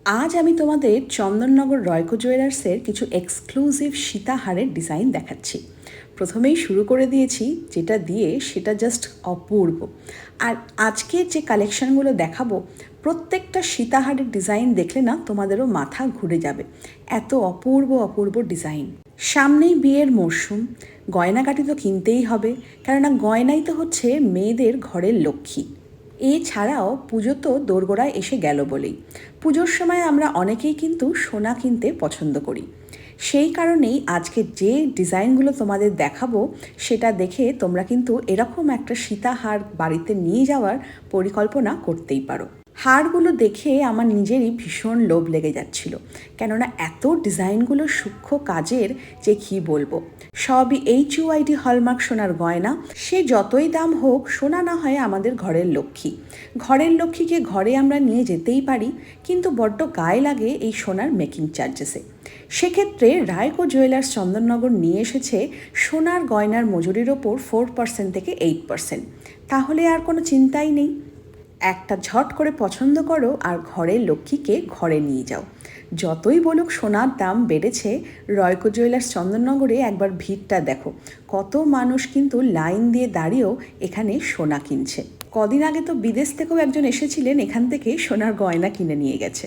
আজ আমি তোমাদের চন্দননগর রয়কো জুয়েলার্সের কিছু এক্সক্লুসিভ সীতাহারের ডিজাইন দেখাচ্ছি। প্রথমেই শুরু করে দিয়েছি যেটা দিয়ে, সেটা জাস্ট অপূর্ব। আর আজকের যে কালেকশনগুলো দেখাবো, প্রত্যেকটা সীতাহারের ডিজাইন দেখলে না তোমাদেরও মাথা ঘুরে যাবে, এত অপূর্ব অপূর্ব ডিজাইন। সামনেই বিয়ের মরশুম, গয়নাগাটি তো কিনতেই হবে, কেননা গয়নাই তো হচ্ছে মেয়েদের ঘরের লক্ষ্মী। এছাড়াও পুজো তো দোরগোড়ায় এসে গেল বলেই পুজোর সময় আমরা অনেকেই কিন্তু সোনা কিনতে পছন্দ করি। সেই কারণেই আজকে যে ডিজাইনগুলো তোমাদের দেখাবো, সেটা দেখে তোমরা কিন্তু এরকম একটা সীতাহার বাড়িতে নিয়ে যাওয়ার পরিকল্পনা করতেই পারো। হারগুলো দেখে আমার নিজেরই ভীষণ লোভ লেগে যাচ্ছিল, কেননা এত ডিজাইনগুলো সূক্ষ্ম কাজের যে কী বলবো। সবই HUID হলমার্ক সোনার গয়না। সে যতই দাম হোক, সোনা না হয় আমাদের ঘরের লক্ষ্মী। ঘরের লক্ষ্মীকে ঘরে আমরা নিয়ে যেতেই পারি, কিন্তু বড্ড গায়ে লাগে এই সোনার মেকিং চার্জেসে। সেক্ষেত্রে রায়কো জুয়েলার্স চন্দননগর নিয়ে এসেছে সোনার গয়নার মজুরির ওপর 4% থেকে 8%। তাহলে আর কোনো চিন্তাই নেই, একটা ঝট করে পছন্দ করো আর ঘরের লক্ষ্মীকে ঘরে নিয়ে যাও। যতই বলুক সোনার দাম বেড়েছে, রয়কো জুয়েলার্স চন্দননগরে একবার ভিড়টা দেখো, কত মানুষ কিন্তু লাইন দিয়ে দাঁড়িয়েও এখানে সোনা কিনছে। কদিন আগে তো বিদেশ থেকেও একজন এসেছিলেন, এখান থেকে সোনার গয়না কিনে নিয়ে গেছে।